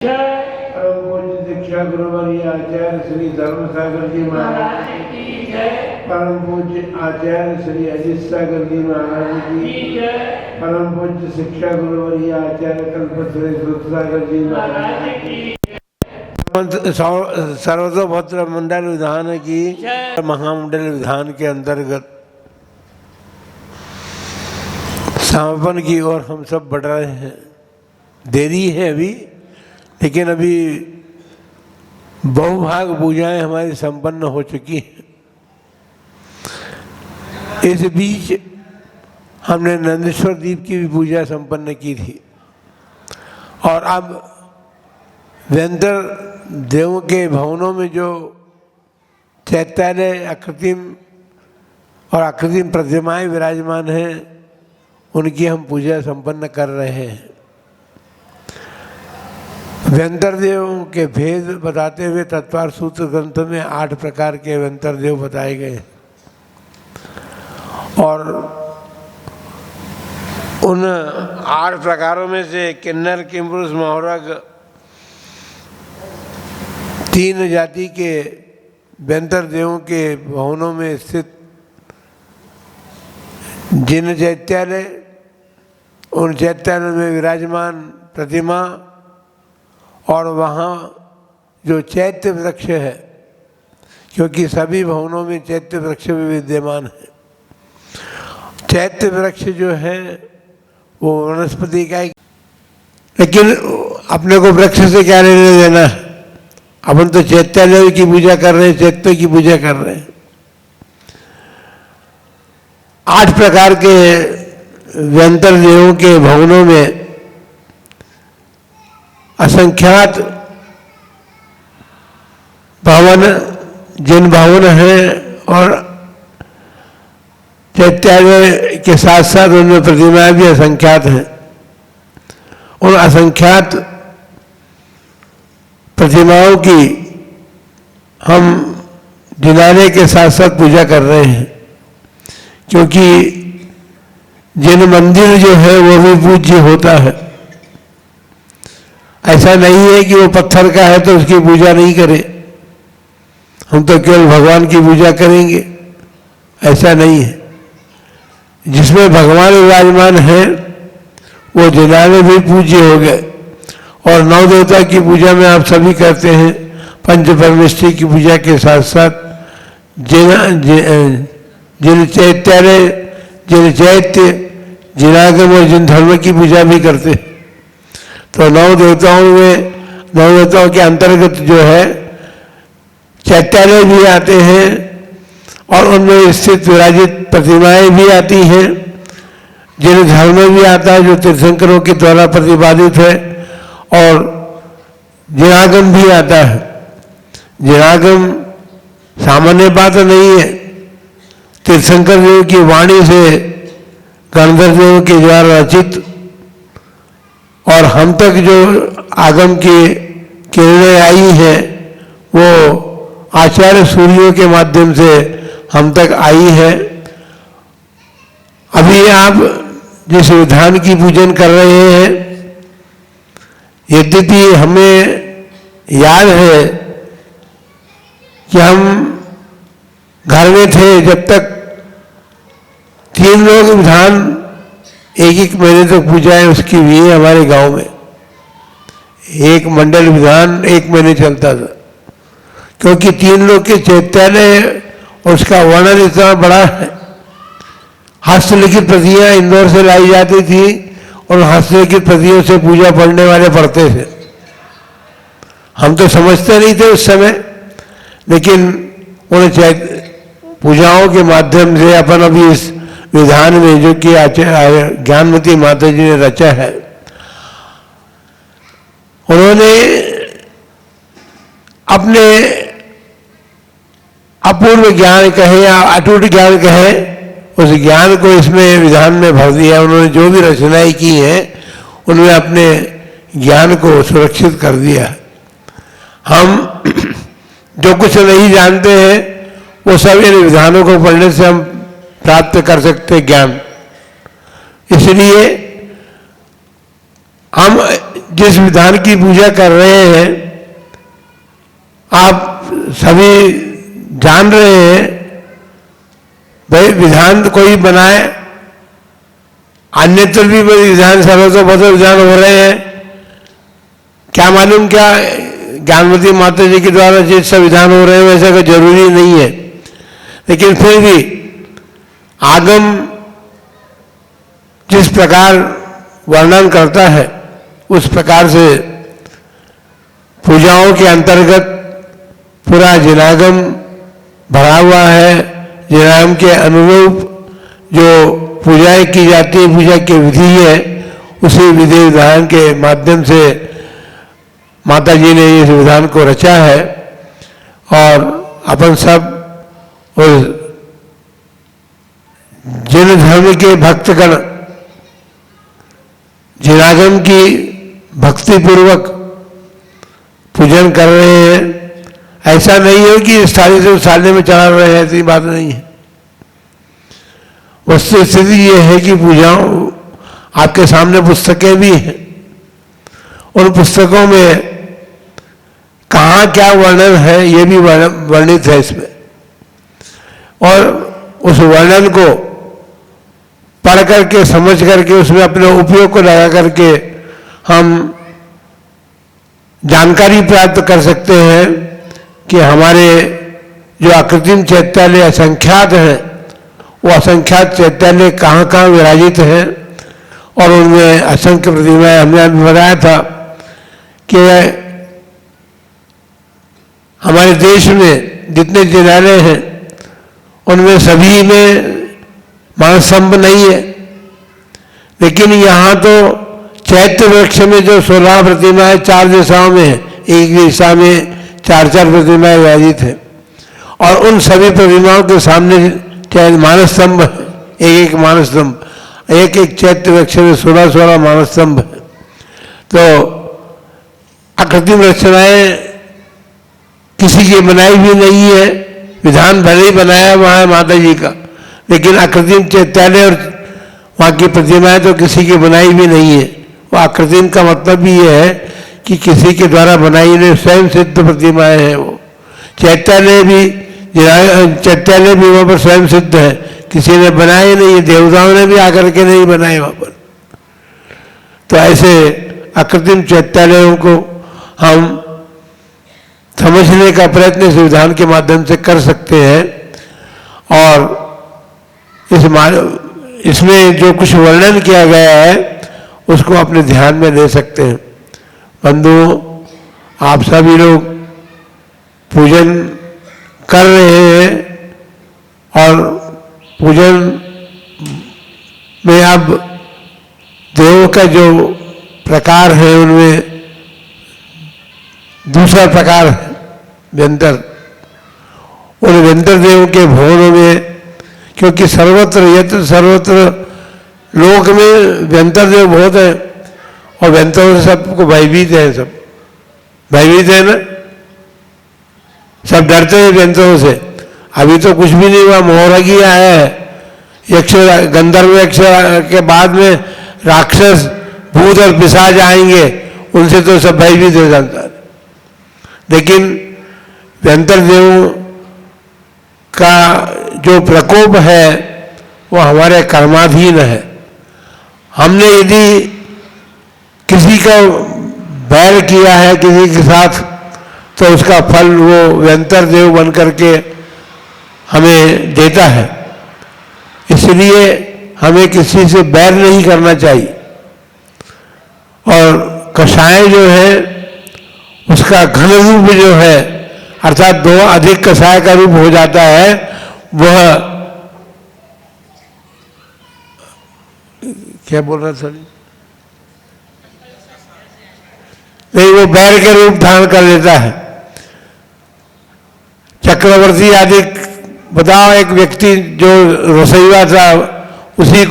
परम पूज्य दीक्षा गुरुवर्य आचार्य श्री धर्म सागर जी महाराज की जय। परम पूज्य आचार्य श्री अजित सागर जी महाराज की जय। परम पूज्य शिक्षा गुरुवर्य आचार्य कल्पश्री श्रुत सागर जी महाराज की जय। सर्वतोभद्र मंडल विधान की महामंडल विधान के अंतर्गत समापन की ओर हम सब बढ़ रहे हैं। देरी है अभी, लेकिन अभी बहुभाग पूजाएं हमारी संपन्न हो चुकी हैं। इस बीच हमने नंदेश्वर दीप की भी पूजा संपन्न की थी और अब व्यंतर देवों के भवनों में जो चैत्यालय अकृत्रिम और अकृत्रिम प्रतिमाएं विराजमान हैं, उनकी हम पूजा संपन्न कर रहे हैं। व्यंतर देव के भेद बताते हुए तत्वार सूत्र ग्रंथ में 8 प्रकार के व्यंतर देव बताए गए और उन 8 प्रकारों में से किन्नर, किंपुरुष, महोरग 3 जाति के व्यंतर देवों के भवनों में स्थित जिन चैत्यालय, उन चैत्यालय में विराजमान प्रतिमा और वहाँ जो चैत्य वृक्ष है, क्योंकि सभी भवनों में चैत्य वृक्ष भी विद्यमान है। चैत्य वृक्ष जो है वो वनस्पति का, लेकिन अपने को वृक्ष से क्या लेने देना है। अपन तो चैत्यालय की पूजा कर रहे हैं, चैत्य की पूजा कर रहे हैं। 8 प्रकार के व्यंतर देवों के भवनों में असंख्यात भवन, जिन भवन हैं और चैत्यालय के साथ साथ उनमें प्रतिमाएं भी असंख्यात हैं। उन असंख्यात प्रतिमाओं की हम दिलाने के साथ साथ पूजा कर रहे हैं, क्योंकि जिन मंदिर जो है वो भी पूज्य होता है। ऐसा नहीं है कि वो पत्थर का है तो उसकी पूजा नहीं करें, हम तो केवल भगवान की पूजा करेंगे, ऐसा नहीं है। जिसमें भगवान विराजमान है वो जिलाने भी पूज्य हो गए। और 9 देवता की पूजा में आप सभी करते हैं। पंच परमेष्ठी की पूजा के साथ साथ जिन चैत्यालय, जिन चैत्य, जिनागम और जिन धर्म की पूजा भी करते हैं। तो 9 देवताओं में, 9 देवताओं के अंतर्गत जो है चैत्यालय भी आते हैं और उनमें स्थित विराजित प्रतिमाएं भी आती हैं। जिन धर्म में भी आता है जो तीर्थंकरों के द्वारा प्रतिपादित है, और जिनागम भी आता है। जिनागम सामान्य बात नहीं है। तीर्थंकर देव की वाणी से गणधर देव के द्वारा रचित और हम तक जो आगम की किरणें आई हैं वो आचार्य सूर्यों के माध्यम से हम तक आई है। अभी आप जिस विधान की पूजन कर रहे हैं, यद्यपि हमें याद है कि हम घर में थे जब तक 3 लोग विधान 1 महीने तक पूजाएं उसकी हुई है हमारे गांव में। एक मंडल विधान 1 महीने चलता था, क्योंकि 3 लोग के चैत्यालय और उसका वर्णन इतना बड़ा है। हस्तलिखित प्रतियां इंदौर से लाई जाती थी और हस्तलिखित प्रतियों से पूजा पढ़ने वाले पढ़ते थे। हम तो समझते नहीं थे उस समय, लेकिन उन पूजाओं के माध्यम से अपन अभी इस विधान में जो कि ज्ञानमती माता जी ने रचा है, उन्होंने अपने अपूर्व ज्ञान कहे या अटूट ज्ञान कहे, उस ज्ञान को इसमें विधान में भर दिया। उन्होंने जो भी रचनाएं की हैं उनमें अपने ज्ञान को सुरक्षित कर दिया। हम जो कुछ नहीं जानते हैं वो सब इन विधानों को पढ़ने से हम प्राप्त कर सकते ज्ञान। इसलिए हम जिस विधान की पूजा कर रहे हैं, आप सभी जान रहे हैं, भाई विधान कोई बनाए, अन्यत्र भी विधान सर्वतोपरि विधान हो रहे हैं, क्या मालूम क्या ज्ञानवती माता जी के द्वारा जिस विधान हो रहे हैं वैसा कोई जरूरी नहीं है, लेकिन फिर भी आगम जिस प्रकार वर्णन करता है उस प्रकार से पूजाओं के अंतर्गत पूरा जिनागम भरा हुआ है। जिनागम के अनुरूप जो पूजाएं की जाती है, पूजा की विधि है, उसी विधि विधान के माध्यम से माता जी ने इस विधान को रचा है। और अपन सब उस जिन धर्म के भक्तगण जिनागम की भक्ति पूर्वक पूजन कर रहे हैं, ऐसा नहीं है कि इस थाली से उस थाली में चढ़ा रहे हैं, ऐसी बात नहीं है। वस्तु स्थिति ये है कि पूजाओं आपके सामने पुस्तकें भी हैं, उन पुस्तकों में कहाँ क्या वर्णन है ये भी वर्णित है इसमें, और उस वर्णन को पढ़ करके समझ करके उसमें अपने उपयोग को लगा करके हम जानकारी प्राप्त कर सकते हैं कि हमारे जो अकृत्रिम चैत्यालय असंख्यात हैं, वो असंख्यात चैत्यालय कहाँ कहाँ विराजित हैं, और उनमें असंख्य प्रतिमाएं हमने अभी बताया था कि हमारे देश में जितने जिनालय हैं उनमें सभी में मानस स्तंभ नहीं है, लेकिन यहाँ तो चैत्य वृक्ष में जो 16 प्रतिमाएं 4 दिशाओं में है, एक दिशा में 4-4 प्रतिमाएं विराजित है, और उन सभी प्रतिमाओं के सामने चाहे मानस स्तंभ है, एक मानस स्तंभ, एक चैत्य वृक्ष में 16 मानस स्तंभ है। तो अकृत्रिम रचनाएं किसी की बनाई भी नहीं है, विधान भले ही बनाया हुआ है माता जी का, लेकिन अकृत्रिम चैत्यालय और वहाँ की प्रतिमाएं तो किसी की बनाई भी नहीं है। वो अकृत्रिम का मतलब भी ये है कि किसी के द्वारा बनाई नहीं, स्वयं सिद्ध प्रतिमाएं हैं। वो चैत्यालय भी वहाँ पर स्वयं सिद्ध है, किसी ने बनाए नहीं है, देवताओं ने भी आकर के नहीं बनाए वहाँ पर। तो ऐसे अकृत्रिम चैत्यालयों को हम समझने का प्रयत्न इस विधान के माध्यम से कर सकते हैं, और इसमें जो कुछ वर्णन किया गया है उसको अपने ध्यान में ले सकते हैं। बंधुओं, आप सभी लोग पूजन कर रहे हैं, और पूजन में अब देव का जो प्रकार है उनमें दूसरा प्रकार है व्यंतर। उन व्यंतर देव के भवनों में, क्योंकि सर्वत्र लोक में व्यंतर देव बहुत है, और व्यंतरों से सबको भयभीत है, सब भयभीत है ना, सब डरते हैं व्यंतरों से। अभी तो कुछ भी नहीं हुआ, मोहरगी आया है, यक्ष गंधर्व यक्ष के बाद में राक्षस भूत और पिशाच आएंगे, उनसे तो सब भयभीत हो जाता है। लेकिन व्यंतर देव का जो प्रकोप है वो हमारे कर्माधीन है। हमने यदि किसी का बैर किया है किसी के साथ, तो उसका फल वो व्यंतर देव बन करके हमें देता है। इसलिए हमें किसी से बैर नहीं करना चाहिए। और कषाय जो है उसका घन रूप जो है, अर्थात 2 अधिक कषाय का रूप हो जाता है, वह क्या बोल रहा था नहीं, वो बैर के रूप धारण कर लेता है। चक्रवर्ती आदि, बताओ एक व्यक्ति जो रसोईया था, उसी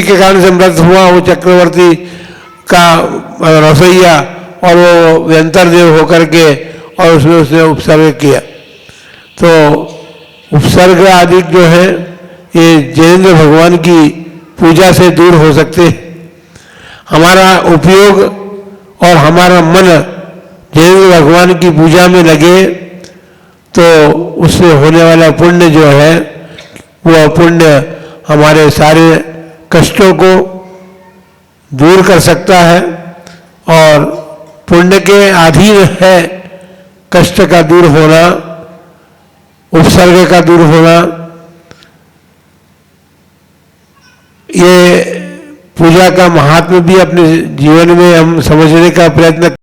के कारण से मृत हुआ वो चक्रवर्ती का रसोईया, और वो व्यंतर देव होकर के, और उसने उपसर्ग किया। तो उपसर्ग आदि जो है ये जयेंद्र भगवान की पूजा से दूर हो सकते हैं। हमारा उपयोग और हमारा मन जिनेंद्र भगवान की पूजा में लगे तो उससे होने वाला पुण्य जो है वो पुण्य हमारे सारे कष्टों को दूर कर सकता है। और पुण्य के अधीन है कष्ट का दूर होना, उपसर्ग का दूर होना। ये पूजा का महात्म्य भी अपने जीवन में हम समझने का प्रयत्न